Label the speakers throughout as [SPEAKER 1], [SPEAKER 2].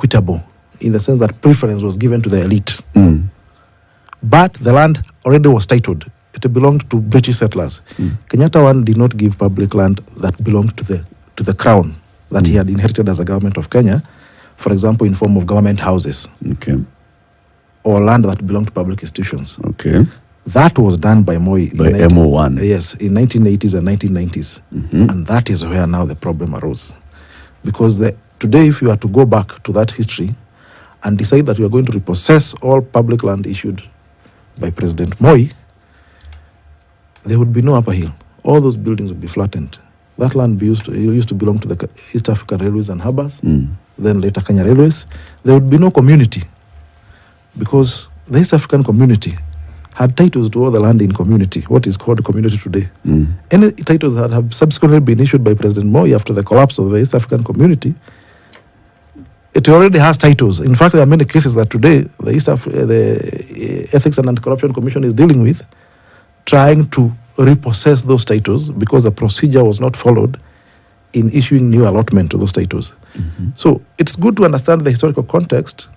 [SPEAKER 1] equitable in the sense that preference was given to the elite. But the land already was titled. It belonged to British settlers. Kenyatta one did not give public land that belonged to the crown that he had inherited as a government of Kenya, for example, in form of government houses.
[SPEAKER 2] Okay.
[SPEAKER 1] Or land that belonged to public institutions.
[SPEAKER 2] Okay.
[SPEAKER 1] That was done by Moi.
[SPEAKER 2] By MO1.
[SPEAKER 1] Yes, in 1980s and 1990s. And that is where now the problem arose. Because today, if you are to go back to that history and decide that you are going to repossess all public land issued by President Moi, there would be no upper hill. All those buildings would be flattened. That land used to belong to the East African Railways and Harbors, then later Kenya Railways. There would be no community because the East African community had titles to all the land in community, what is called community today. Any titles that have subsequently been issued by President Moi after the collapse of the East African community, it already has titles. In fact, there are many cases that today the Ethics and Anti-Corruption Commission is dealing with, trying to repossess those titles because the procedure was not followed in issuing new allotment to those titles. So it's good to understand the historical context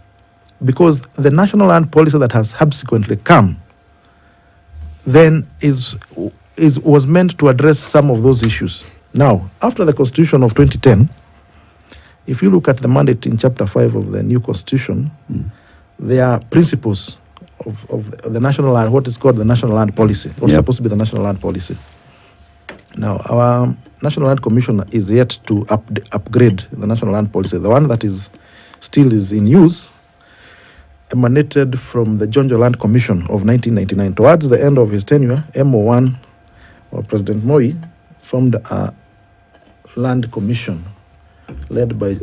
[SPEAKER 1] because the national land policy that has subsequently come then was meant to address some of those issues. Now, after the Constitution of 2010, if you look at the mandate in Chapter 5 of the new Constitution, there are principles of the national land, what is called the national land policy, what's supposed to be the national land policy. Now, our National Land Commission is yet to upgrade the national land policy. The one that still is in use emanated from the Jonjo Land Commission of 1999. Towards the end of his tenure, MO1, or President Moi, formed a land commission led by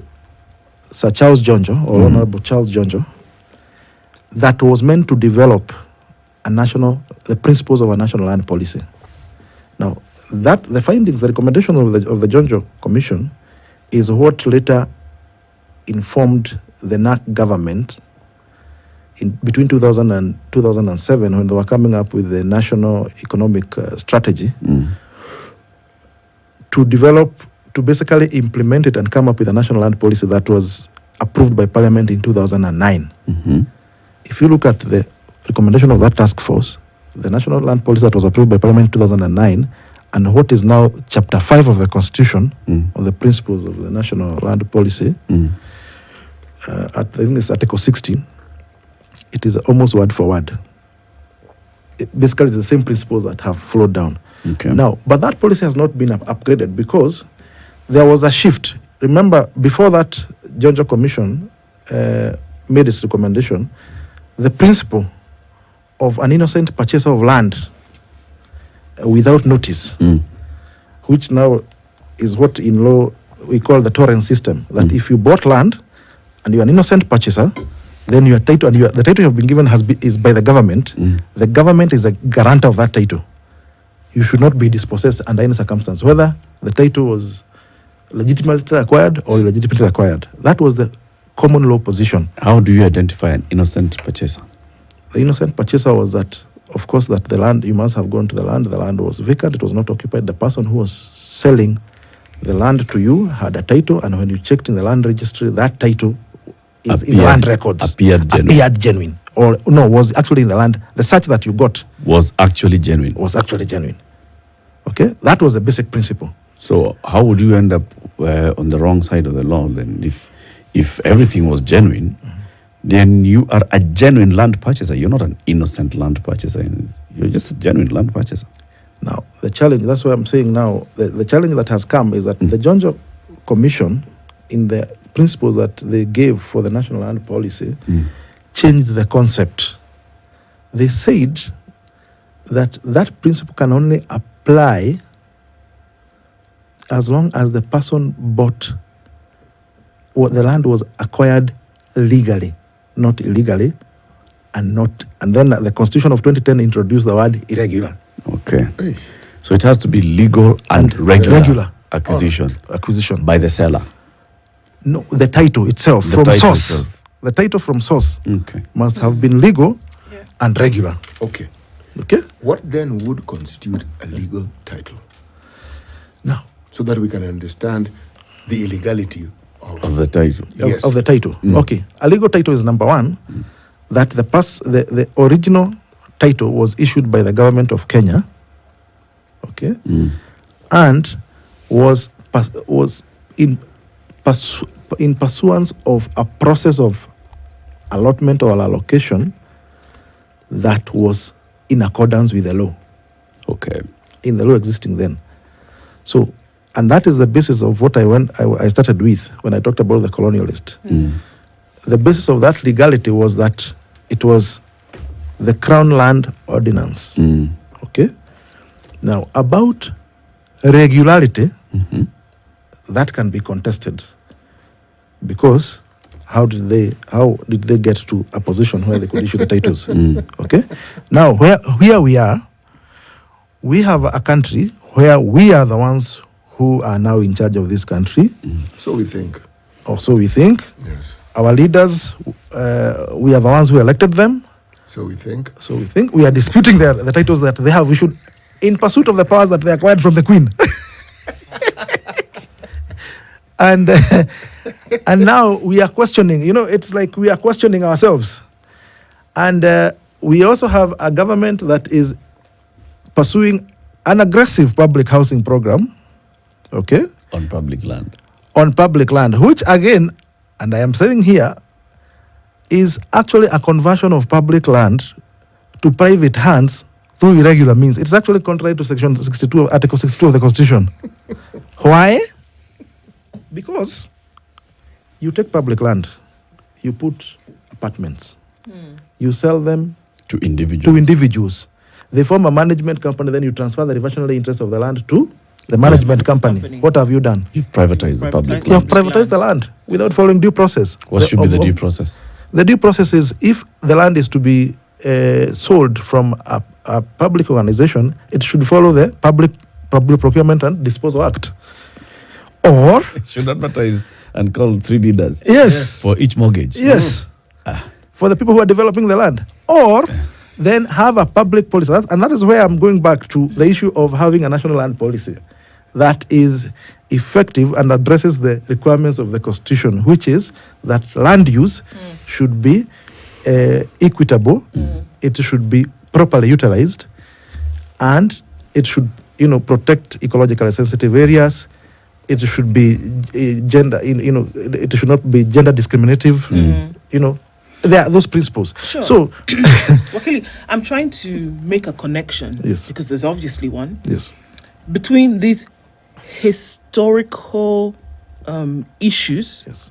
[SPEAKER 1] Sir Charles Jonjo, or Honorable Charles Jonjo, that was meant to develop the principles of a national land policy. Now, the findings, the recommendation of the Jonjo Commission is what later informed the NAC government between 2000 and 2007 when they were coming up with the national economic strategy to basically implement it and come up with a national land policy that was approved by Parliament in 2009. If you look at the recommendation of that task force, the national land policy that was approved by Parliament in 2009, and what is now Chapter 5 of the Constitution, on the principles of the national land policy, I think it's Article 16, it is almost word for word. Basically, it's the same principles that have flowed down. Now, but that policy has not been upgraded because there was a shift. Remember, before that Jonjo Commission made its recommendation, the principle of an innocent purchaser of land without notice, which now is what in law we call the torrent system, that if you bought land and you're an innocent purchaser, then your title and the title you have been given is by the government. The government is a guarantor of that title. You should not be dispossessed under any circumstance, whether the title was legitimately acquired or illegitimately acquired. That was the common law position.
[SPEAKER 2] How do you identify an innocent purchaser?
[SPEAKER 1] The innocent purchaser was that, of course, that the land, you must have gone to the land was vacant, it was not occupied. The person who was selling the land to you had a title, and when you checked in the land registry, that title is in the land records. Appeared genuine. Or no, was actually in the land. The search that you got
[SPEAKER 2] was actually genuine.
[SPEAKER 1] Okay, that was the basic principle.
[SPEAKER 2] So how would you end up on the wrong side of the law then? If everything was genuine, then you are a genuine land purchaser. You're not an innocent land purchaser. You're just a genuine land purchaser.
[SPEAKER 1] Now, the challenge, that's what I'm saying now, the challenge that has come is that the Jonjo Commission, in the principles that they gave for the national land policy, changed the concept. They said that principle can only apply as long as the person bought what the land was acquired legally, not illegally, and then the Constitution of 2010 introduced the word irregular.
[SPEAKER 2] Okay. So it has to be legal and regular acquisition by the seller.
[SPEAKER 1] No, the title itself from source. The title from source must have been legal and regular.
[SPEAKER 3] Okay.
[SPEAKER 1] Okay.
[SPEAKER 3] What then would constitute a legal title?
[SPEAKER 1] Now,
[SPEAKER 3] so that we can understand the illegality
[SPEAKER 2] Of the title.
[SPEAKER 3] Yes.
[SPEAKER 1] Of the title. Okay. A legal title is number one, that the original title was issued by the government of Kenya, okay, and was in pursuance of a process of allotment or allocation that was in accordance with the law.
[SPEAKER 2] Okay.
[SPEAKER 1] In the law existing then. So, and that is the basis of what I started with when I talked about the colonialist. The basis of that legality was that it was the Crown Land Ordinance. Okay? Now, about regularity, that can be contested, because how did they get to a position where they could issue the titles? Okay? Now, here we are, we have a country where we are the ones who are now in charge of this country.
[SPEAKER 3] So we think.
[SPEAKER 1] Or so we think.
[SPEAKER 3] Yes.
[SPEAKER 1] Our leaders, we are the ones who elected them.
[SPEAKER 3] So we think.
[SPEAKER 1] So we think we are disputing the titles that they have issued in pursuit of the powers that they acquired from the Queen. And now we are questioning, it's like we are questioning ourselves. And we also have a government that is pursuing an aggressive public housing program, okay?
[SPEAKER 2] On public land.
[SPEAKER 1] On public land, which again, and I am saying here, is actually a conversion of public land to private hands through irregular means. It's actually contrary to Section 62, Article 62 of the Constitution. Why? Because you take public land, you put apartments, you sell them
[SPEAKER 2] to individuals.
[SPEAKER 1] They form a management company, then you transfer the reversionary interest of the land to the management company. What have you done?
[SPEAKER 2] You've privatized the public
[SPEAKER 1] You have
[SPEAKER 2] land.
[SPEAKER 1] privatized the land without following due process.
[SPEAKER 2] What should be the due process?
[SPEAKER 1] The due process is, if the land is to be sold from a public organization, it should follow the Public Procurement and Disposal Act. Or
[SPEAKER 2] Should advertise and call 3 bidders.
[SPEAKER 1] Yes.
[SPEAKER 2] For each mortgage.
[SPEAKER 1] Yes. For the people who are developing the land. Or then have a public policy. And that is where I'm going back to the issue of having a national land policy that is effective and addresses the requirements of the Constitution, which is that land use should be equitable, it should be properly utilized, and it should, protect ecologically sensitive areas. It should be it should not be gender discriminative. There are those principles.
[SPEAKER 4] Sure.
[SPEAKER 1] So,
[SPEAKER 4] Wakili, I'm trying to make a connection,
[SPEAKER 1] Yes.
[SPEAKER 4] because there's obviously one,
[SPEAKER 1] yes,
[SPEAKER 4] between these historical issues
[SPEAKER 1] yes,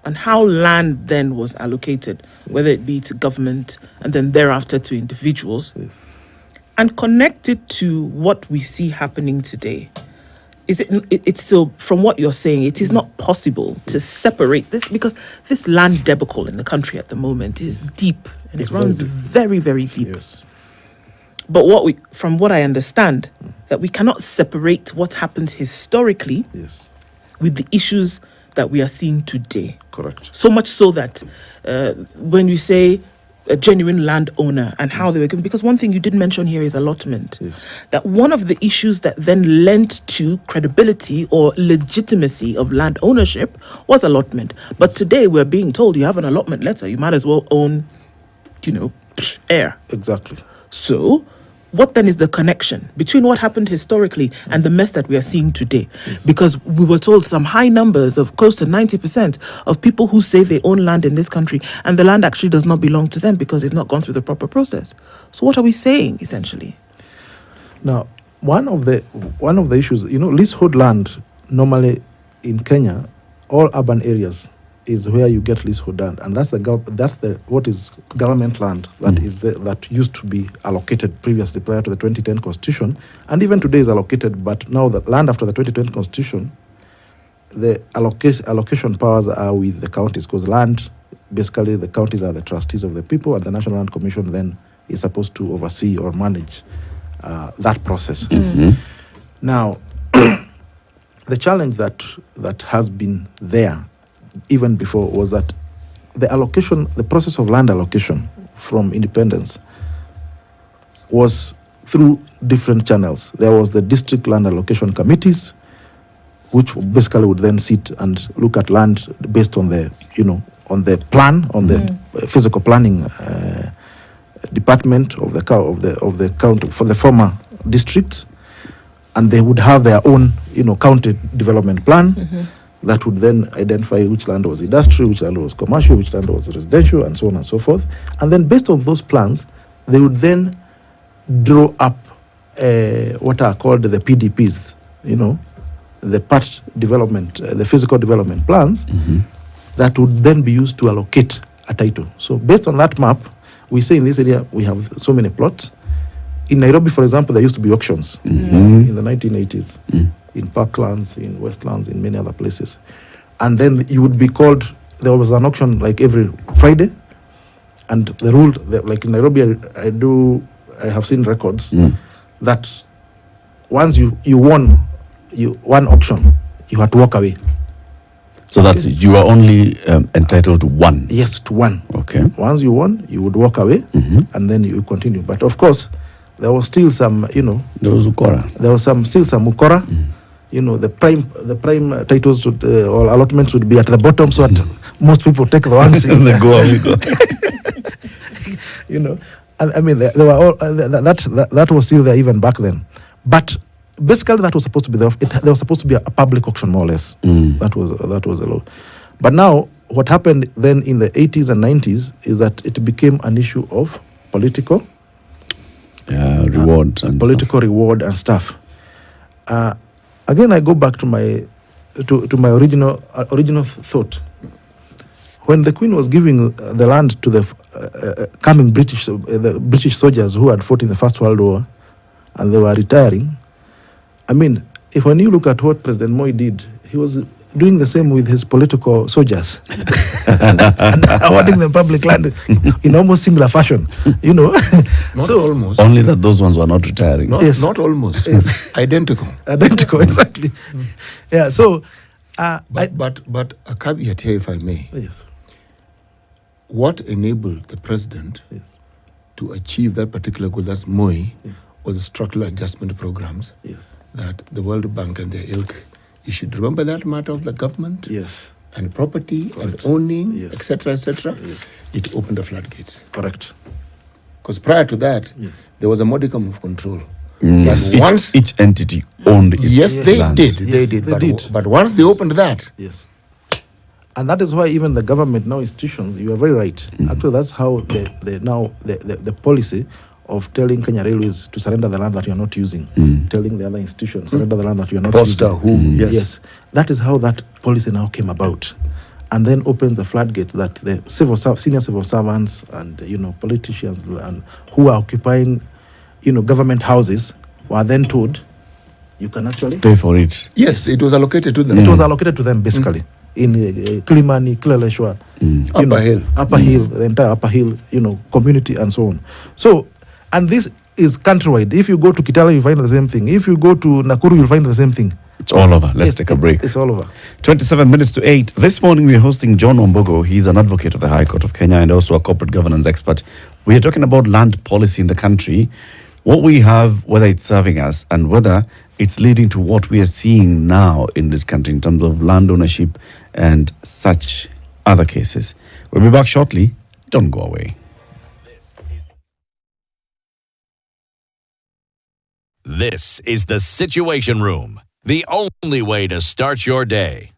[SPEAKER 4] and how land then was allocated, whether it be to government and then thereafter to individuals,
[SPEAKER 1] yes.
[SPEAKER 4] and connect it to what we see happening today. It's still, from what you're saying, it is not possible to separate this, because this land debacle in the country at the moment is deep, and
[SPEAKER 1] It's
[SPEAKER 4] it runs
[SPEAKER 1] very
[SPEAKER 4] very, very deep.
[SPEAKER 1] Yes.
[SPEAKER 4] But from what I understand, that we cannot separate what happened historically
[SPEAKER 1] Yes.
[SPEAKER 4] with the issues that we are seeing today.
[SPEAKER 1] Correct.
[SPEAKER 4] So much so that when you say a genuine landowner and how they were given, because one thing you did mention here is allotment.
[SPEAKER 1] Yes.
[SPEAKER 4] That one of the issues that then lent to credibility or legitimacy of land ownership was allotment. But today we're being told you have an allotment letter, you might as well own, air.
[SPEAKER 1] Exactly.
[SPEAKER 4] So, what then is the connection between what happened historically and the mess that we are seeing today?
[SPEAKER 1] Yes.
[SPEAKER 4] Because we were told some high numbers of close to 90% of people who say they own land in this country, and the land actually does not belong to them because they've not gone through the proper process. So what are we saying, essentially?
[SPEAKER 1] Now, one of the issues, leasehold land normally in Kenya, all urban areas, is where you get leasehold land, and that's what is government land that used to be allocated previously prior to the 2010 Constitution, and even today is allocated. But now the land after the 2010 Constitution, the allocation powers are with the counties, because land, basically the counties are the trustees of the people, and the National Land Commission then is supposed to oversee or manage that process. Now, the challenge that has been there even before was that the process of land allocation from independence was through different channels. There was the district land allocation committees, which basically would then sit and look at land based on the, on the plan, on the physical planning department of the county for the former districts, and they would have their own, county development plan that would then identify which land was industrial, which land was commercial, which land was residential, and so on and so forth. And then based on those plans, they would then draw up what are called the PDPs, the part development, the physical development plans that would then be used to allocate a title. So based on that map, we say in this area we have so many plots. In Nairobi, for example, there used to be auctions in the 1980s, in Parklands, in Westlands, in many other places. And then you would be called, there was an auction like every Friday. And the rule, like in Nairobi, I have seen records that once you won one auction, you had to walk away.
[SPEAKER 2] So that's it. You are only entitled to one.
[SPEAKER 1] Yes, to one.
[SPEAKER 2] Okay.
[SPEAKER 1] Once you won, you would walk away, and then you continue. But of course, there was still some,
[SPEAKER 2] There was ukora.
[SPEAKER 1] there was still some ukora. The prime titles would, or allotments would be at the bottom, so that most people take the ones.
[SPEAKER 2] And they go
[SPEAKER 1] And I mean, there were all that was still there even back then. But basically, that was supposed to be there was supposed to be a public auction, more or less. That was the law. But now, what happened then in the 80s and 90s is that it became an issue of political
[SPEAKER 2] rewards and
[SPEAKER 1] political reward and stuff. Again, I go back to my original thought. When the Queen was giving the land to the coming the British soldiers who had fought in the First World War, and they were retiring, I mean, when you look at what President Moi did, he was doing the same with his political soldiers and awarding them public land in almost similar fashion,
[SPEAKER 3] Not almost.
[SPEAKER 2] only that those ones were not retiring.
[SPEAKER 3] Not almost. Identical.
[SPEAKER 1] Identical, exactly. Yeah, so...
[SPEAKER 3] But a caveat here, if I may.
[SPEAKER 1] Yes.
[SPEAKER 3] What enabled the president to achieve that particular goal, that's Moi, was the structural adjustment programs that the World Bank and their ilk issued. Remember that matter of the government?
[SPEAKER 1] Yes.
[SPEAKER 3] And property and owning,
[SPEAKER 1] Yes.
[SPEAKER 3] etc., etc.?
[SPEAKER 1] Yes.
[SPEAKER 3] It opened the floodgates.
[SPEAKER 1] Correct.
[SPEAKER 3] Because prior to that,
[SPEAKER 1] Yes.
[SPEAKER 3] there was a modicum of control.
[SPEAKER 2] Yes. Each entity owned its
[SPEAKER 3] Yes, they
[SPEAKER 2] land.
[SPEAKER 3] did.
[SPEAKER 1] Yes,
[SPEAKER 3] They did.
[SPEAKER 1] they
[SPEAKER 3] But,
[SPEAKER 1] did.
[SPEAKER 3] but once they opened that,
[SPEAKER 1] Yes. And that is why even the government now institutions, you are very right. Actually, that's how the policy of telling Kenya Railways to surrender the land that you are not using, telling the other institutions surrender the land that you are not
[SPEAKER 3] Poster,
[SPEAKER 1] using.
[SPEAKER 3] who, yes.
[SPEAKER 1] Yes. That is how that policy now came about, and then opens the floodgates that the senior civil servants and politicians and who are occupying government houses were then told you can actually
[SPEAKER 2] Pay for it.
[SPEAKER 3] yes, it was allocated to them.
[SPEAKER 1] it was allocated to them basically in Kilimani, Kileleshwa, Upper Hill, the entire Upper Hill, community and so on. So, and this is countrywide. If you go to Kitale, you find the same thing. If you go to Nakuru, you'll find the same thing.
[SPEAKER 2] It's all over. Let's take a break.
[SPEAKER 1] It's all over.
[SPEAKER 2] 27 minutes to 8. This morning we're hosting John Ombogo. He's an advocate of the High Court of Kenya and also a corporate governance expert. We are talking about land policy in the country, what we have, whether it's serving us, and whether it's leading to what we are seeing now in this country in terms of land ownership and such other cases. We'll be back shortly. Don't go away.
[SPEAKER 5] This is the Situation Room, the only way to start your day.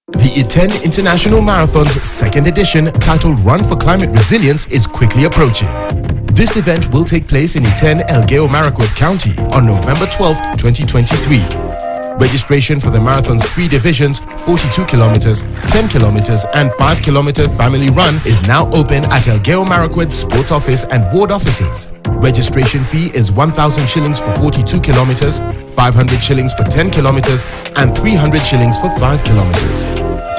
[SPEAKER 6] The Iten International Marathon's second edition, titled Run for Climate Resilience, is quickly approaching. This event will take place in Iten, Elgeyo Marakwet County on November 12th, 2023. Registration for the marathon's 3 divisions, 42 kilometers, 10 kilometers, and 5 kilometer family run is now open at Elgeyo Marakwet Sports Office and Ward offices. Registration fee is 1,000 shillings for 42 kilometers, 500 shillings for 10 kilometers, and 300 shillings for 5 kilometers.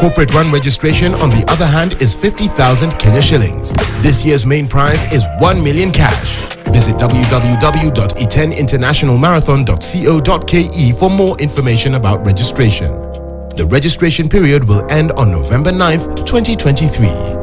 [SPEAKER 6] Corporate run registration, on the other hand, is 50,000 Kenya shillings. This year's main prize is 1 million cash. Visit www.iteninternationalmarathon.co.ke for more information about registration. The registration period will end on November 9th, 2023.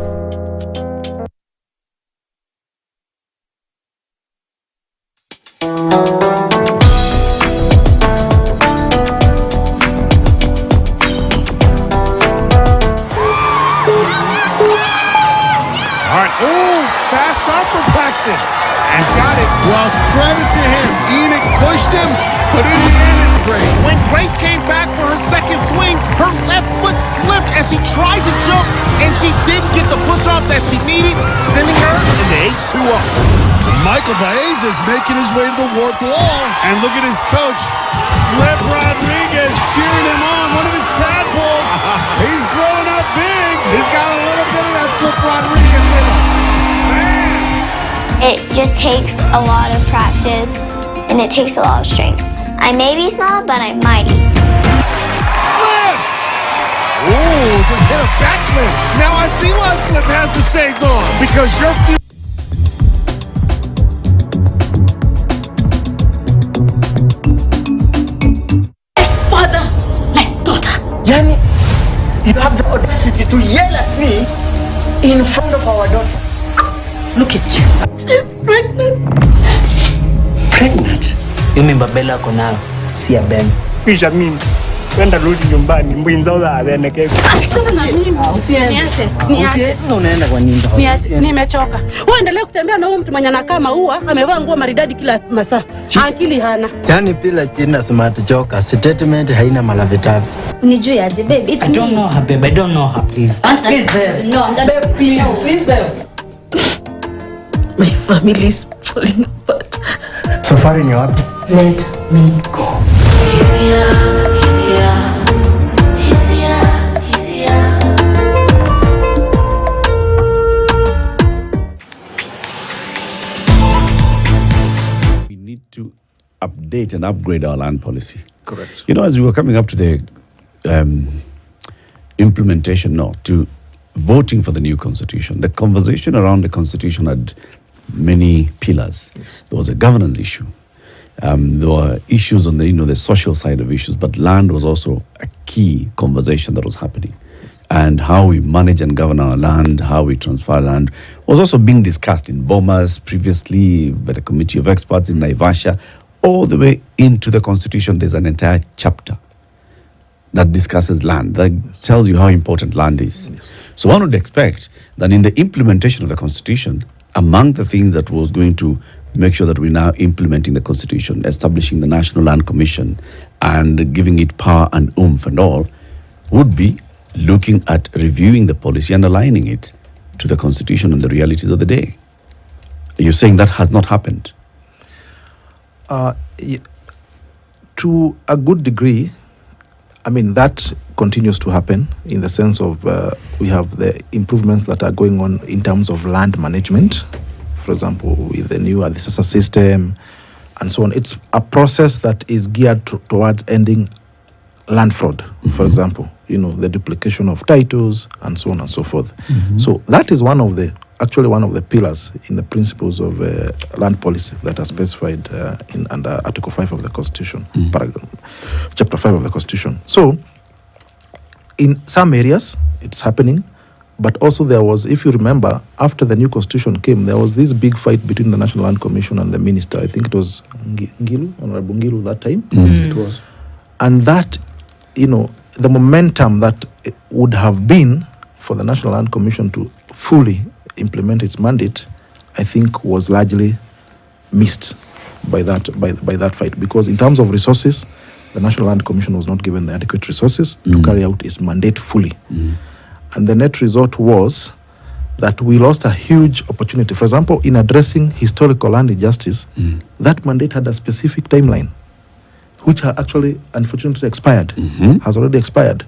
[SPEAKER 7] All right. Ooh, fast start from Paxton. And got it. Well, credit to him. Enoch pushed him, but in the end, it's Grace. When Grace came back for her second swing, her left foot slipped as she tried to jump, and she didn't get the push-off that she needed, sending her in the H2O. Michael Baez is making his way to the warped wall. And look at his coach, Flip Rodriguez, cheering him on, one of his tadpoles. He's growing up big. He's got a little bit of that Flip Rodriguez in him.
[SPEAKER 8] It just takes a lot of practice, and it takes a lot of strength. I may be small, but I'm mighty.
[SPEAKER 7] Flip! Ooh, just hit a backflip. Now I see why Flip has the shades on, because your feet.
[SPEAKER 9] Father, like daughter. Yani, you have the audacity to yell at me in front of our daughter. Look at you.
[SPEAKER 8] She's pregnant.
[SPEAKER 9] Pregnant? You mean Babella Konao? See a Ben.
[SPEAKER 10] Kisha mimi kwenda rudi nyumbani mbwinza ule anekeka.
[SPEAKER 9] Achana na mimi.
[SPEAKER 10] Niache.
[SPEAKER 9] Sasa unaenda kwa nini?
[SPEAKER 10] Nimechoka. Wewe endelea kutembea na huyo mtu mwenye anakaa maua, amevaa nguo maridadi kila masaa. Akili hana.
[SPEAKER 9] Yani bila jina smart joker, statement haina malavitavi.
[SPEAKER 8] Unijui aje, babe? It's me.
[SPEAKER 9] I don't know her, babe. I don't know her, please. Please, babe.
[SPEAKER 8] No, I'm
[SPEAKER 9] babe, please. Please, babe.
[SPEAKER 10] My family is falling apart.
[SPEAKER 9] Safari ni wapi?
[SPEAKER 10] Let me go.
[SPEAKER 8] He's here.
[SPEAKER 2] We need to update and upgrade our land policy.
[SPEAKER 1] Correct.
[SPEAKER 2] You know, as we were coming up to the implementation, to voting for the new constitution, the conversation around the constitution had many pillars. Yes. There was a governance issue. There were issues on the social side of issues, but land was also a key conversation that was happening. And how we manage and govern our land, how we transfer land, was also being discussed in Bomas previously by the committee of experts in Naivasha. All the way into the constitution, there's an entire chapter that discusses land, that tells you how important land is. Yes. So one would expect that in the implementation of the constitution, among the things that was going to make sure that we're now implementing the constitution, establishing the National Land Commission and giving it power and oomph and all, would be looking at reviewing the policy and aligning it to the constitution and the realities of the day. You're saying that has not happened?
[SPEAKER 1] To a good degree, I mean, that continues to happen in the sense of we have the improvements that are going on in terms of land management, for example, with the new assessor system and so on. It's a process that is geared towards ending land fraud, for example, the duplication of titles and so on and so forth. So that is one of the pillars in the principles of land policy that are specified under Article 5 of the Constitution, Chapter 5 of the Constitution. So in some areas, it's happening, but also there was, if you remember, after the new Constitution came, there was this big fight between the National Land Commission and the minister. I think it was Honorable Ngilu that time.
[SPEAKER 3] It was.
[SPEAKER 1] And that, the momentum that it would have been for the National Land Commission to fully implement its mandate, I think was largely missed by that fight, because in terms of resources, the National Land Commission was not given the adequate resources to carry out its mandate fully. And the net result was that we lost a huge opportunity. For example, in addressing historical land injustice, that mandate had a specific timeline, which had actually unfortunately expired, has already expired.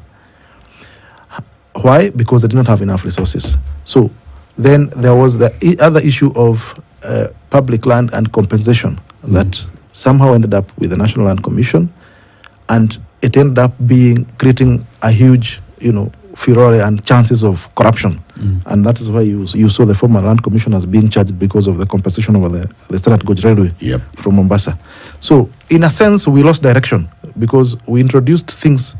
[SPEAKER 1] Why? Because they did not have enough resources. So then there was the other issue of public land and compensation that somehow ended up with the National Land Commission, and it ended up creating a huge, furore and chances of corruption. And that is why you saw the former Land Commissioners being charged because of the compensation over the Standard Gauge Railway from Mombasa. So in a sense, we lost direction because we introduced things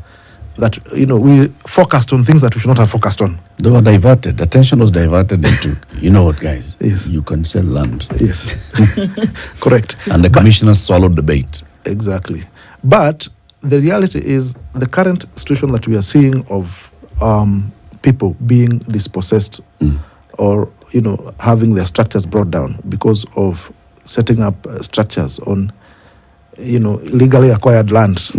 [SPEAKER 1] that, we focused on things that we should not have focused on.
[SPEAKER 2] They were diverted. Attention was diverted into, what, guys?
[SPEAKER 1] Yes.
[SPEAKER 2] You can sell land.
[SPEAKER 1] Yes. Correct.
[SPEAKER 2] And the commissioners swallowed the bait.
[SPEAKER 1] Exactly. But the reality is the current situation that we are seeing of people being dispossessed or having their structures brought down because of setting up structures on illegally acquired land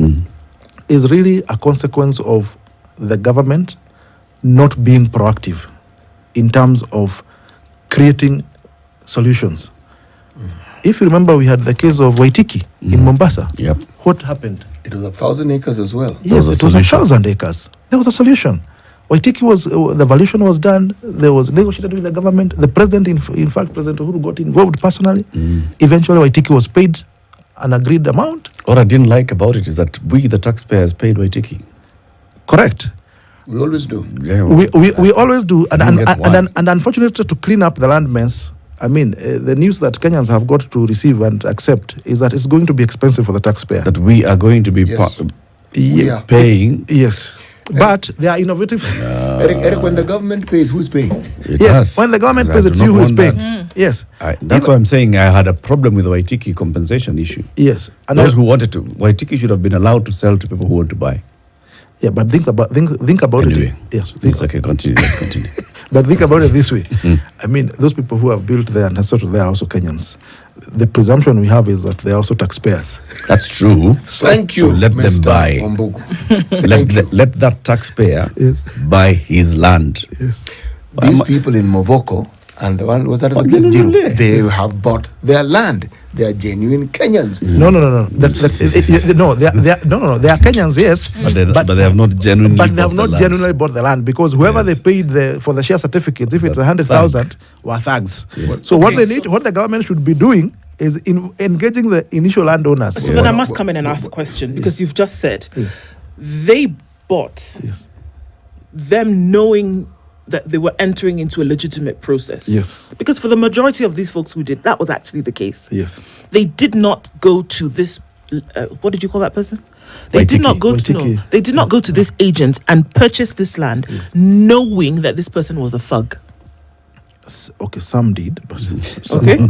[SPEAKER 1] is really a consequence of the government not being proactive in terms of creating solutions. If you remember, we had the case of Waitiki in Mombasa.
[SPEAKER 2] Yep.
[SPEAKER 1] What happened?
[SPEAKER 3] It was 1,000 acres as well.
[SPEAKER 1] Yes, it was 1,000 acres. There was a solution. Waitiki the valuation was done. There was negotiated with the government. The president, in fact, President Uhuru got involved personally. Eventually, Waitiki was paid an agreed amount.
[SPEAKER 2] What I didn't like about it is that we, the taxpayers, paid Waitiki.
[SPEAKER 1] Correct.
[SPEAKER 3] We always do.
[SPEAKER 2] Yeah,
[SPEAKER 1] we always do. And unfortunately, to clean up the land mess, the news that Kenyans have got to receive and accept is that it's going to be expensive for the taxpayer.
[SPEAKER 2] That we are going to be paying.
[SPEAKER 1] Yes. But they are innovative.
[SPEAKER 3] Eric, when the government pays, who's paying?
[SPEAKER 1] Yes, when the government pays, it's you who is paying. Yes.
[SPEAKER 2] That's why I'm saying I had a problem with the Waitiki compensation issue.
[SPEAKER 1] Yes.
[SPEAKER 2] And those who wanted to, Waitiki should have been allowed to sell to people who want to buy.
[SPEAKER 1] Yeah, but think about
[SPEAKER 2] anyway,
[SPEAKER 1] it. Yes.
[SPEAKER 2] It's okay, continue. Let's continue.
[SPEAKER 1] But think about it this way. Those people who have built there and have settled there are also Kenyans. The presumption we have is that they are also taxpayers.
[SPEAKER 2] That's true.
[SPEAKER 3] Thank you.
[SPEAKER 2] So let them buy. let that taxpayer buy his land.
[SPEAKER 1] Yes.
[SPEAKER 3] These people in Movoko and the one was that the place Jiru, they have bought their land. They are genuine Kenyans.
[SPEAKER 1] No. They are Kenyans, yes.
[SPEAKER 2] But they have not genuinely.
[SPEAKER 1] But they have not genuinely bought the land because whoever they paid for the share certificates, if it's 100,000, were thugs. Yes. So what the government should be doing is engaging the initial landowners.
[SPEAKER 4] So then I must come in and ask a question because you've just said they bought them knowing that they were entering into a legitimate process.
[SPEAKER 1] Yes.
[SPEAKER 4] Because for the majority of these folks who did, that was actually the case.
[SPEAKER 1] Yes.
[SPEAKER 4] They did not go to this, what did you call that person? They did not go to this agent and purchase this land knowing that this person was a thug.
[SPEAKER 1] Okay, some did, but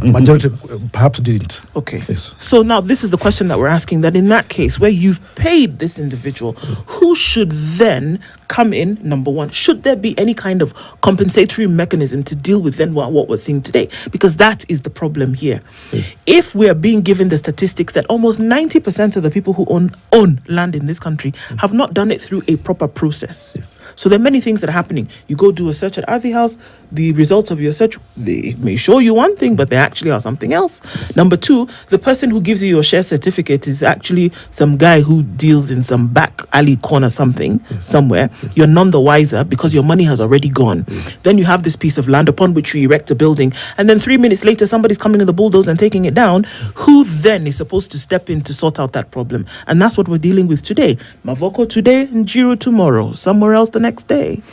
[SPEAKER 1] majority perhaps didn't.
[SPEAKER 4] Okay.
[SPEAKER 1] Yes.
[SPEAKER 4] So now this is the question that we're asking, that in that case where you've paid this individual, who should then come in, number one? Should there be any kind of compensatory mechanism to deal with then what we're seeing today? Because that is the problem here. Yes. If we are being given the statistics that almost 90% of the people who own land in this country have not done it through a proper process. Yes. So there are many things that are happening. You go do a search at Ivy House, the results of your search, they may show you one thing, but they actually are something else. Yes. Number two, the person who gives you your share certificate is actually some guy who deals in some back alley corner something somewhere. Yes. You're none the wiser because your money has already gone. Yes. Then you have this piece of land upon which you erect a building, and then 3 minutes later somebody's coming in the bulldozer and taking it down. Who then is supposed to step in to sort out that problem? And that's what we're dealing with today. Mavoko today, Njiru tomorrow, somewhere else the next day.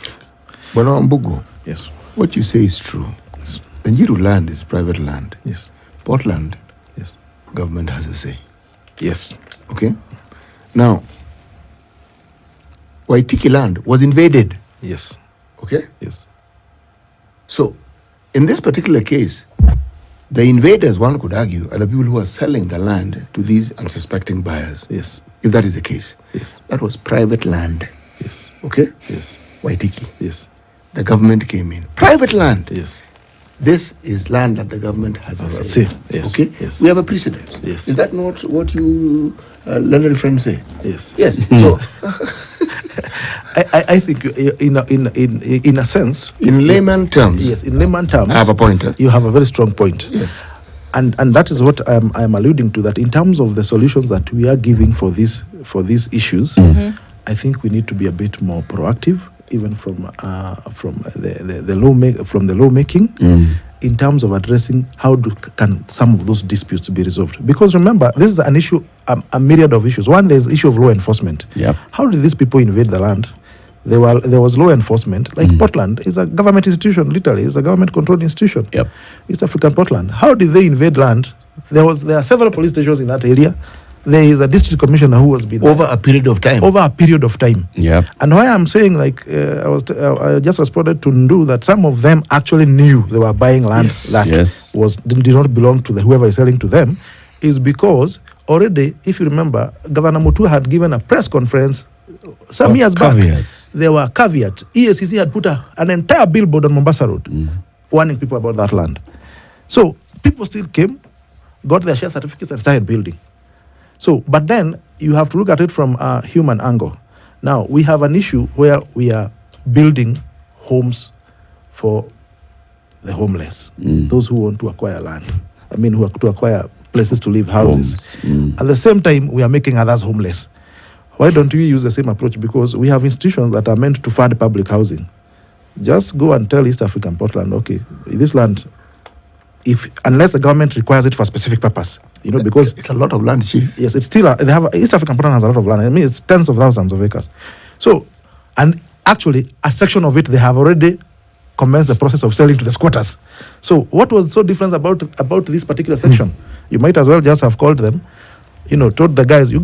[SPEAKER 3] Bono Mbugo,
[SPEAKER 1] yes,
[SPEAKER 3] what you say is true.
[SPEAKER 1] Yes.
[SPEAKER 3] The Njiru land is private land.
[SPEAKER 1] Yes.
[SPEAKER 3] Portland,
[SPEAKER 1] yes,
[SPEAKER 3] government has a say.
[SPEAKER 1] Yes.
[SPEAKER 3] Okay. Now, Waitiki land was invaded.
[SPEAKER 1] Yes.
[SPEAKER 3] Okay.
[SPEAKER 1] Yes.
[SPEAKER 3] So, in this particular case, the invaders, one could argue, are the people who are selling the land to these unsuspecting buyers.
[SPEAKER 1] Yes.
[SPEAKER 3] If that is the case.
[SPEAKER 1] Yes.
[SPEAKER 3] That was private land.
[SPEAKER 1] Yes.
[SPEAKER 3] Okay?
[SPEAKER 1] Yes.
[SPEAKER 3] Waitiki.
[SPEAKER 1] Yes.
[SPEAKER 3] The government came in. Private land.
[SPEAKER 1] Yes.
[SPEAKER 3] This is land that the government has a say.
[SPEAKER 1] Yes.
[SPEAKER 3] Okay?
[SPEAKER 1] Yes.
[SPEAKER 3] We have a precedent.
[SPEAKER 1] Yes.
[SPEAKER 3] Is that not what you learned friends say?
[SPEAKER 1] Yes.
[SPEAKER 3] Yes. So
[SPEAKER 1] I think in a sense,
[SPEAKER 3] in layman terms.
[SPEAKER 1] Yes, in layman terms,
[SPEAKER 3] I have a pointer.
[SPEAKER 1] You have a very strong point.
[SPEAKER 3] Yes.
[SPEAKER 1] And that is what I'm alluding to, that in terms of the solutions that we are giving for these issues, I think we need to be a bit more proactive, even from the lawmaking, in terms of addressing how can some of those disputes be resolved. Because remember, this is an issue, a myriad of issues. One, there's the issue of law enforcement.
[SPEAKER 2] Yep.
[SPEAKER 1] How did these people invade the land? There was law enforcement. Like Portland is a government institution, literally. It's a government-controlled institution.
[SPEAKER 2] Yep.
[SPEAKER 1] East African Portland. How did they invade land? There are several police stations in that area. There is a district commissioner who was been
[SPEAKER 3] over a period of time.
[SPEAKER 1] Yeah. And why I'm saying, like, I just responded to Ndu that some of them actually knew they were buying land that did not belong to whoever is selling to them, is because already, if you remember, Governor Mutu had given a press conference some years back. There were caveats. EACC had put an entire billboard on Mombasa Road. warning people about that land. So people still came, got their share certificates and started building. So, but then you have to look at it from a human angle. Now, we have an issue where we are building homes for the homeless, those who want to acquire land. I mean, who want to acquire places to live, houses. At the same time, we are making others homeless. Why don't we use the same approach? Because we have institutions that are meant to fund public housing. Just go and tell East African Portland, okay, this land, unless the government requires it for a specific purpose, because
[SPEAKER 3] it's a lot of land, chief.
[SPEAKER 1] Yes, it's still East African Portland has a lot of land. I mean, it's tens of thousands of acres. So, and actually, a section of it they have already commenced the process of selling to the squatters. So, what was so different about this particular section? You might as well just have called them, told the guys, you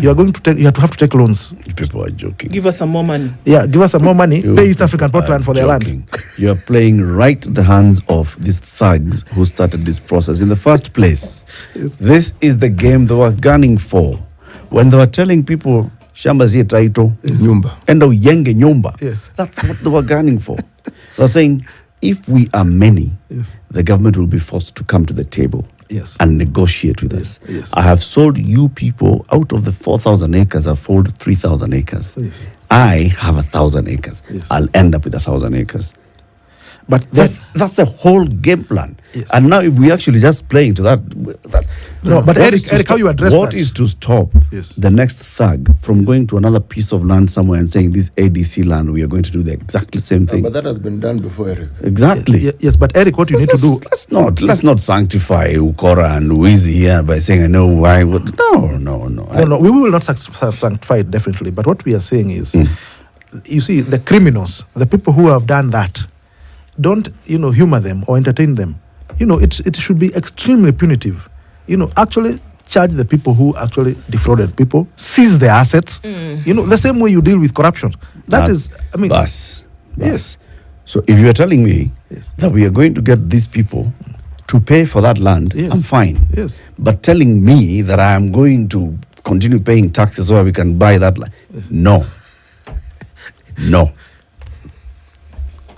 [SPEAKER 1] have to take loans.
[SPEAKER 2] People are joking.
[SPEAKER 4] Give us some more money.
[SPEAKER 1] Yeah, give us some more money. Pay East African Portland for their land.
[SPEAKER 2] You are playing right the hands of these thugs who started this process in the first place.
[SPEAKER 1] Yes.
[SPEAKER 2] This is the game they were gunning for. When they were telling people, shamba zie taito,
[SPEAKER 3] nyumba,
[SPEAKER 2] enda uyenge nyumba.
[SPEAKER 1] Yes.
[SPEAKER 2] That's what they were gunning for. They were saying, if we are many, the government will be forced to come to the table.
[SPEAKER 1] Yes.
[SPEAKER 2] And negotiate with us.
[SPEAKER 1] Yes.
[SPEAKER 2] I have sold you people, out of the 4,000 acres, I've sold 3,000 acres.
[SPEAKER 1] Yes.
[SPEAKER 2] I have 1,000 acres.
[SPEAKER 1] Yes.
[SPEAKER 2] I'll end up with 1,000 acres.
[SPEAKER 1] But
[SPEAKER 2] that's the whole game plan.
[SPEAKER 1] Yes.
[SPEAKER 2] And now if we actually just play into that
[SPEAKER 1] no, but Eric, how you address
[SPEAKER 2] what
[SPEAKER 1] that?
[SPEAKER 2] is to stop
[SPEAKER 1] Yes.
[SPEAKER 2] the next thug from going to another piece of land somewhere and saying this ADC land, we are going to do the exactly same thing?
[SPEAKER 3] But that has been done before, Eric.
[SPEAKER 2] Exactly.
[SPEAKER 1] Yes, but Eric, what you need to do...
[SPEAKER 2] Let's not sanctify Ukora and Wizi here by saying I know why. No.
[SPEAKER 1] We will not sanctify it, definitely. But what we are saying is, you see, the criminals, the people who have done that, don't humor them or entertain them. It should be extremely punitive. Actually charge the people who actually defrauded people, seize their assets. The same way you deal with corruption. That is, I mean,
[SPEAKER 2] Bus.
[SPEAKER 1] Yes.
[SPEAKER 2] So if you are telling me that we are going to get these people to pay for that land, I'm fine.
[SPEAKER 1] Yes.
[SPEAKER 2] But telling me that I am going to continue paying taxes so we can buy that land, no.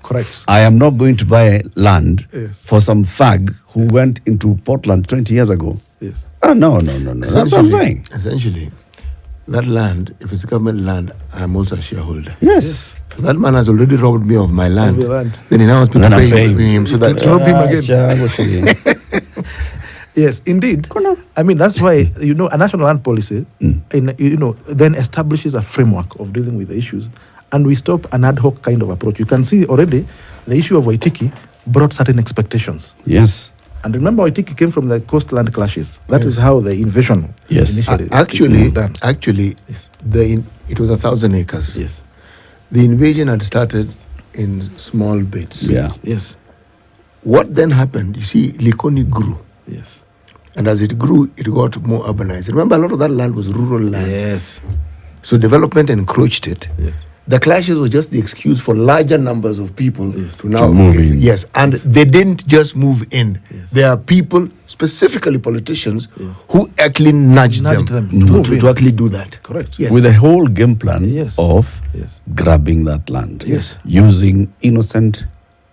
[SPEAKER 1] Correct.
[SPEAKER 2] I am not going to buy land
[SPEAKER 1] for
[SPEAKER 2] some thug who went into Portland 20 years ago.
[SPEAKER 1] Yes.
[SPEAKER 2] No. That's what I'm saying.
[SPEAKER 3] Essentially, that land, if it's government land, I'm also a shareholder.
[SPEAKER 2] Yes.
[SPEAKER 3] So that man has already robbed me of my land.
[SPEAKER 1] Land.
[SPEAKER 3] Then he now has to pay him so that
[SPEAKER 1] rob him again. Yes, indeed. I mean, that's why, a national land policy, then establishes a framework of dealing with the issues. And we stop an ad hoc kind of approach. You can see already the issue of Waitiki brought certain expectations.
[SPEAKER 2] Yes.
[SPEAKER 1] And remember, Waitiki came from the coastland clashes. That is how the invasion initially was done.
[SPEAKER 3] Actually, it was 1,000 acres.
[SPEAKER 1] Yes.
[SPEAKER 3] The invasion had started in small bits.
[SPEAKER 2] Yeah.
[SPEAKER 1] Yes.
[SPEAKER 3] What then happened? You see, Likoni grew.
[SPEAKER 1] Yes.
[SPEAKER 3] And as it grew, it got more urbanized. Remember, a lot of that land was rural land.
[SPEAKER 1] Yes.
[SPEAKER 3] So development encroached it.
[SPEAKER 1] Yes.
[SPEAKER 3] The clashes were just the excuse for larger numbers of people to now
[SPEAKER 2] move in.
[SPEAKER 3] Yes, and they didn't just move in. Yes. There are people, specifically politicians, who actually nudged them to actually do that.
[SPEAKER 1] Correct.
[SPEAKER 2] Yes. With a whole game plan of grabbing that land.
[SPEAKER 3] Yes.
[SPEAKER 2] Using innocent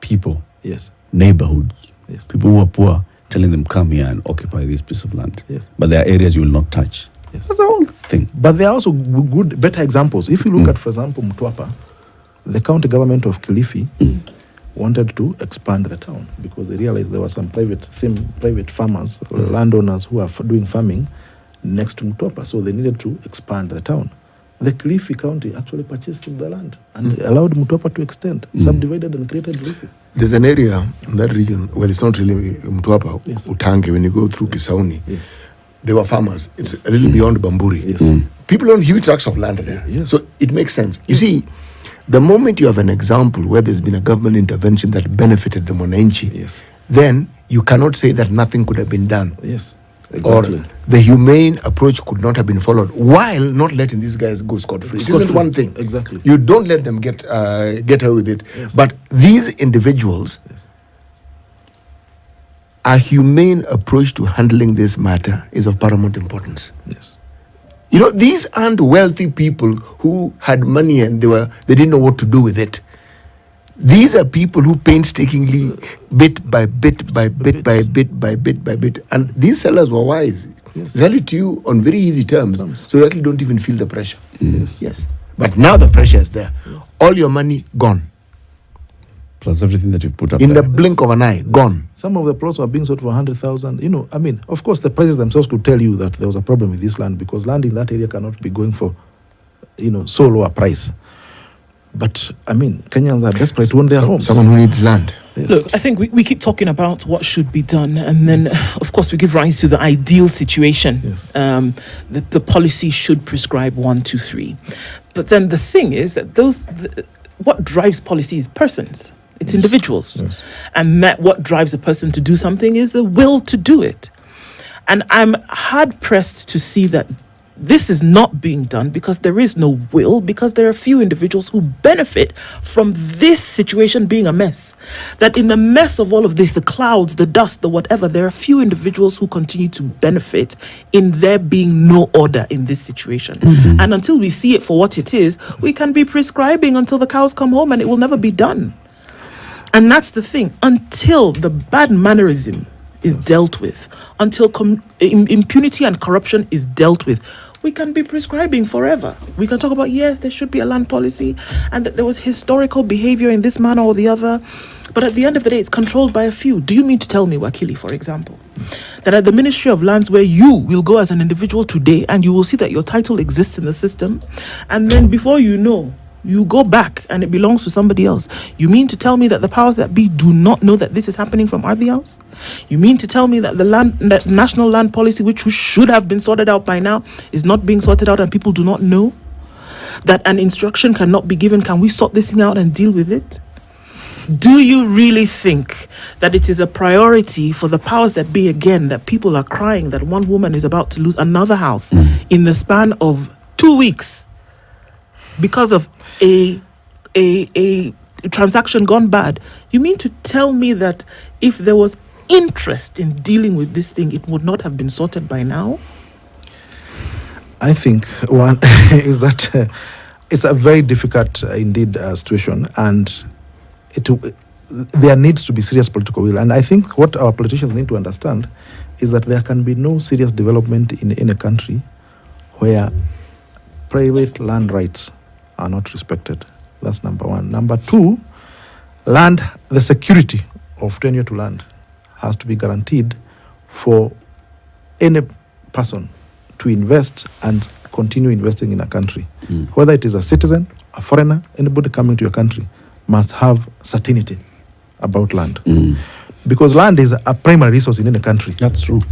[SPEAKER 2] people.
[SPEAKER 1] Yes.
[SPEAKER 2] Neighborhoods. Yes. People who are poor, telling them come here and occupy this piece of land.
[SPEAKER 1] Yes.
[SPEAKER 2] But there are areas you will not touch.
[SPEAKER 1] Yes.
[SPEAKER 2] That's the whole thing.
[SPEAKER 1] But there are also better examples. If you look at, for example, Mtwapa, the county government of Kilifi wanted to expand the town because they realized there were some private farmers, landowners who are doing farming next to Mtwapa. So they needed to expand the town. The Kilifi county actually purchased the land and allowed Mtwapa to extend, subdivided and created leases.
[SPEAKER 3] There's an area in that region, well, it's not really Mtwapa, Utange, when you go through Kisauni. Yes. They were farmers. It's a little beyond Bamburi.
[SPEAKER 1] Yes.
[SPEAKER 3] People own huge tracts of land there.
[SPEAKER 1] Yes.
[SPEAKER 3] So it makes sense. You see, the moment you have an example where there's been a government intervention that benefited the Mwananchi, then you cannot say that nothing could have been done.
[SPEAKER 1] Yes, exactly.
[SPEAKER 3] Or the humane approach could not have been followed while not letting these guys go scot-free. It isn't one thing.
[SPEAKER 1] Exactly.
[SPEAKER 3] You don't let them get away with it. Yes. But these individuals... A humane approach to handling this matter is of paramount importance.
[SPEAKER 1] Yes.
[SPEAKER 3] These aren't wealthy people who had money and they didn't know what to do with it. These are people who painstakingly, bit by bit by bit by bit by bit by bit, and these sellers were wise. Sell it to you on very easy terms, so you actually don't even feel the pressure. Yes. But now the pressure is there. All your money gone.
[SPEAKER 2] Plus everything that you put up
[SPEAKER 3] In
[SPEAKER 2] there.
[SPEAKER 3] the blink of an eye, gone.
[SPEAKER 1] Some of the plots were being sold for 100,000. I mean, of course, the prices themselves could tell you that there was a problem with this land because land in that area cannot be going for, so low a price. But, I mean, Kenyans are desperate to own their homes.
[SPEAKER 3] Someone who needs land.
[SPEAKER 1] Yes.
[SPEAKER 4] Look, I think we keep talking about what should be done, and then, of course, we give rise to the ideal situation.
[SPEAKER 1] Yes.
[SPEAKER 4] That the policy should prescribe 1, 2, 3. But then the thing is that what drives policy is persons. It's individuals.
[SPEAKER 1] Yes.
[SPEAKER 4] And that what drives a person to do something is the will to do it. And I'm hard-pressed to see that this is not being done because there is no will, because there are few individuals who benefit from this situation being a mess. That in the mess of all of this, the clouds, the dust, the whatever, there are few individuals who continue to benefit in there being no order in this situation. And until we see it for what it is, we can be prescribing until the cows come home and it will never be done. And that's the thing. Until the bad mannerism is dealt with, until impunity and corruption is dealt with, we can be prescribing forever. We can talk about, yes, there should be a land policy and that there was historical behavior in this manner or the other. But at the end of the day, it's controlled by a few. Do you mean to tell me, Wakili, for example, that at the Ministry of Lands, where you will go as an individual today and you will see that your title exists in the system, and then before you know, you go back and it belongs to somebody else? You mean to tell me that the powers that be do not know that this is happening from everybody else? You mean to tell me that that national land policy, which should have been sorted out by now, is not being sorted out and people do not know? That an instruction cannot be given, can we sort this thing out and deal with it? Do you really think that it is a priority for the powers that be, again, that people are crying that one woman is about to lose another house in the span of 2 weeks? Because of a transaction gone bad? You mean to tell me that if there was interest in dealing with this thing, it would not have been sorted by now?
[SPEAKER 1] I think one is that it's a very difficult, indeed, situation, and there needs to be serious political will. And I think what our politicians need to understand is that there can be no serious development in a country where private land rights are not respected. That's number one. Number two, the security of tenure to land has to be guaranteed for any person to invest and continue investing in a country. Whether it is a citizen, a foreigner, anybody coming to your country must have certainty about land. Because land is a primary resource in any country.
[SPEAKER 2] That's true.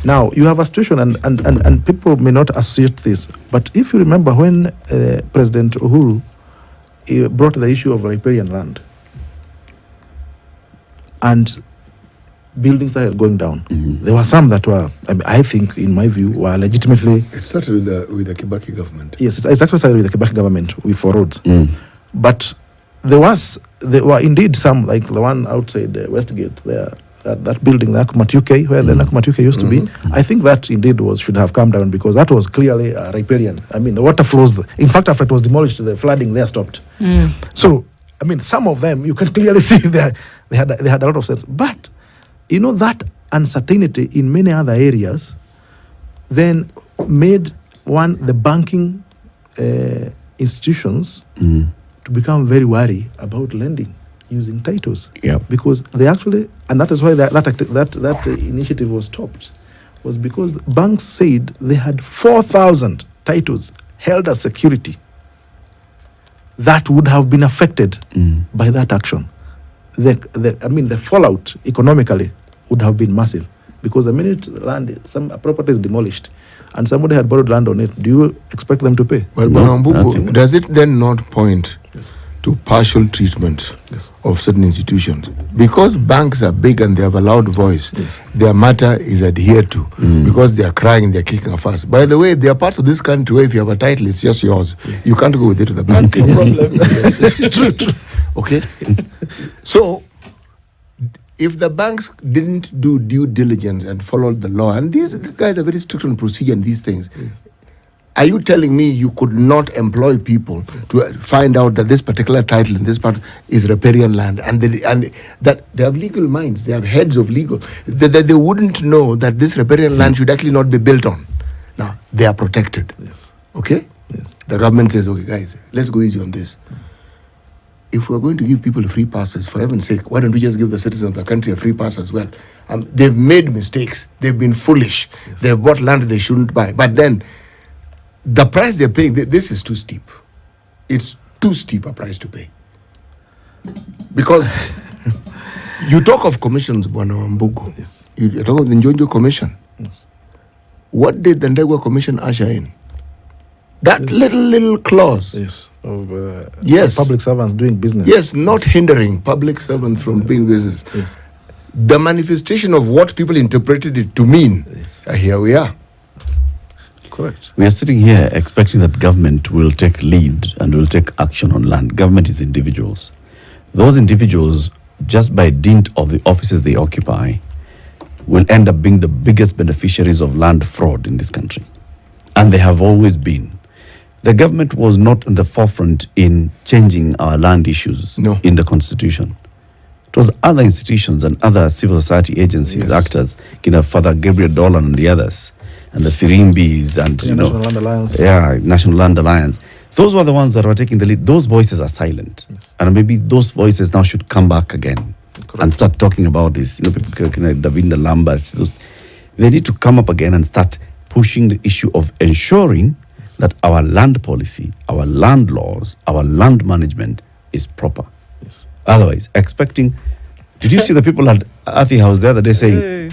[SPEAKER 1] Now, you have a situation, and people may not associate this, but if you remember when President Uhuru brought the issue of riparian land, and buildings started going down, there were some that were, I think, in my view, were legitimately...
[SPEAKER 3] It started with the Kibaki government.
[SPEAKER 1] Yes, it's actually started with the Kibaki government for roads. But there were indeed some, like the one outside Westgate there, that building, the Nakumatt UK, where the Nakumatt UK used to be. I think that indeed should have come down, because that was clearly riparian. I mean, the water flows. In fact, after it was demolished, the flooding there stopped. So, I mean, some of them, you can clearly see they had a lot of sense. But, that uncertainty in many other areas then made the banking institutions to become very wary about lending using titles. Because they actually, and that is why that initiative was stopped, was because banks said they had 4,000 titles held as security that would have been affected by that action. The fallout economically would have been massive, because the minute some property is demolished and somebody had borrowed land on it, do you expect them to pay?
[SPEAKER 3] Well, Mbubu, does it then not point to partial treatment of certain institutions? Because banks are big and they have a loud voice, their matter is adhered to, because they are crying, they are kicking a fuss. By the way, there are parts of this country where if you have a title, it's just yours. You can't go with it to the bank. True. Okay? So, if the banks didn't do due diligence and followed the law, and these guys are very strict on procedure and these things, Are you telling me you could not employ people to find out that this particular title in this part is riparian land, and that they have legal minds, they have heads of legal, that they wouldn't know that this riparian land should actually not be built on? Now, they are protected.
[SPEAKER 1] Yes.
[SPEAKER 3] Okay?
[SPEAKER 1] Yes.
[SPEAKER 3] The government says, okay, guys, let's go easy on this. If we're going to give people free passes, for heaven's sake, why don't we just give the citizens of the country a free pass as well? They've made mistakes. They've been foolish. Yes. They've bought land they shouldn't buy. But then, the price they're paying, this is too steep. It's too steep a price to pay. Because you talk of commissions, Bwana Wambugu. Yes. You talk of the Njonjo Commission. Yes. What did the Ndegwa Commission usher in? That little clause.
[SPEAKER 1] Yes. Of
[SPEAKER 3] yes.
[SPEAKER 1] Public servants doing business.
[SPEAKER 3] Yes, not hindering public servants from doing business.
[SPEAKER 1] Yes.
[SPEAKER 3] The manifestation of what people interpreted it to mean. Yes. Here we are.
[SPEAKER 1] Correct.
[SPEAKER 2] We are sitting here expecting that government will take lead and will take action on land. Government is individuals. Those individuals, just by dint of the offices they occupy, will end up being the biggest beneficiaries of land fraud in this country. And they have always been. The government was not in the forefront in changing our land issues in the constitution. It was other institutions and other civil society agencies, actors, Father Gabriel Dolan and the others, and the Firimbis and
[SPEAKER 1] National Land Alliance.
[SPEAKER 2] Yeah, National Land Alliance. Those were the ones that were taking the lead. Those voices are silent, and maybe those voices now should come back again and start talking about this. People like LAVIDA Lena, they need to come up again and start pushing the issue of ensuring that our land policy, our land laws, our land management is proper.
[SPEAKER 1] Yes.
[SPEAKER 2] Otherwise, expecting... Did you see the people at Athi House the other day saying,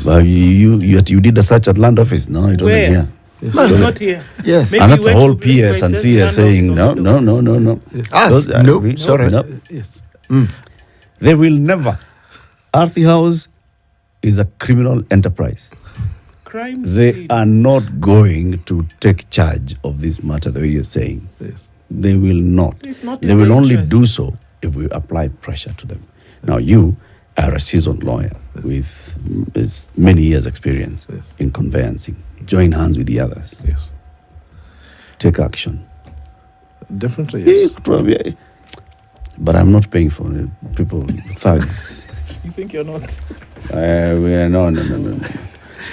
[SPEAKER 2] well, you did a search at land office? No, it wasn't here.
[SPEAKER 4] Yes. No, it's not here.
[SPEAKER 3] Yes.
[SPEAKER 2] Maybe and that's a whole PS and CS saying, no.
[SPEAKER 3] Yes. Sorry.
[SPEAKER 2] No.
[SPEAKER 1] Yes.
[SPEAKER 2] They will never. Athi House is a criminal enterprise. They are not going to take charge of this matter the way you're saying.
[SPEAKER 1] Yes.
[SPEAKER 2] They will not. They will only do so if we apply pressure to them. Yes. Now, you are a seasoned lawyer with many years' experience in conveyancing. Join hands with the others.
[SPEAKER 1] Yes.
[SPEAKER 2] Take action.
[SPEAKER 1] Definitely, yes.
[SPEAKER 2] But I'm not paying for it. People, thugs.
[SPEAKER 4] You think you're not?
[SPEAKER 2] No.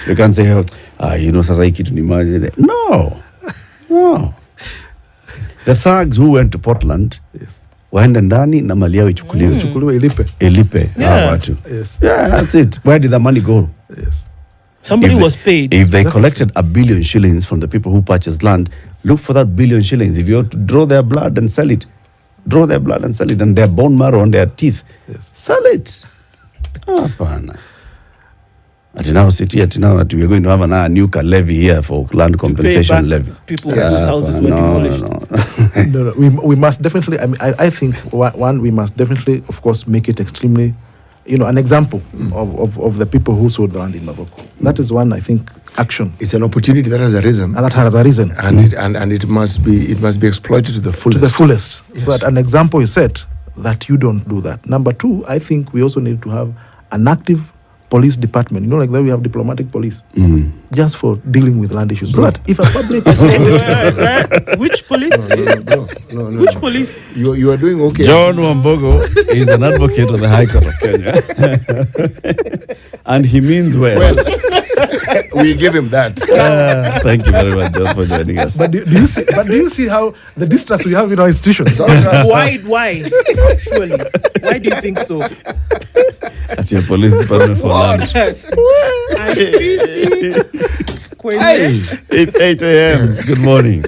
[SPEAKER 2] You can't say, sasa hiki tu ni maji. No. The thugs who went to Portland, waende ndani na mali yao ichukuliwe. Ilipe. Watu.
[SPEAKER 1] Yes.
[SPEAKER 2] Yeah, that's it. Where did the money go?
[SPEAKER 1] Yes.
[SPEAKER 4] Somebody was paid.
[SPEAKER 2] If they collected $1 billion shillings from the people who purchased land, look for that $1 billion shillings. If you want to draw their blood and sell it, and their bone marrow and their teeth, sell it. Apana. At now, we are going to have a new levy here for land compensation levy.
[SPEAKER 4] People whose houses were demolished.
[SPEAKER 1] No. We must definitely. I think we must definitely, of course, make it extremely, an example of the people who sold land in Morocco. That is one, I think, action.
[SPEAKER 3] It's an opportunity that has arisen,
[SPEAKER 1] and
[SPEAKER 3] it must be exploited to the fullest.
[SPEAKER 1] To the fullest, so that an example is set that you don't do that. Number two, I think we also need to have an active police department, like that we have diplomatic police, just for dealing with land issues. So that if a public
[SPEAKER 4] which police?
[SPEAKER 3] No.
[SPEAKER 4] Which police?
[SPEAKER 3] You are doing okay.
[SPEAKER 2] John Wambugu is an advocate of the High Court of Kenya, and he means well.
[SPEAKER 3] We give him that.
[SPEAKER 2] Thank you very much, John, for joining us.
[SPEAKER 1] But do you see how the distrust we have in our institutions?
[SPEAKER 4] Why? Surely. Why do you think so?
[SPEAKER 2] At your police department for lunch.
[SPEAKER 4] Hey,
[SPEAKER 2] it's 8 a.m. Good morning.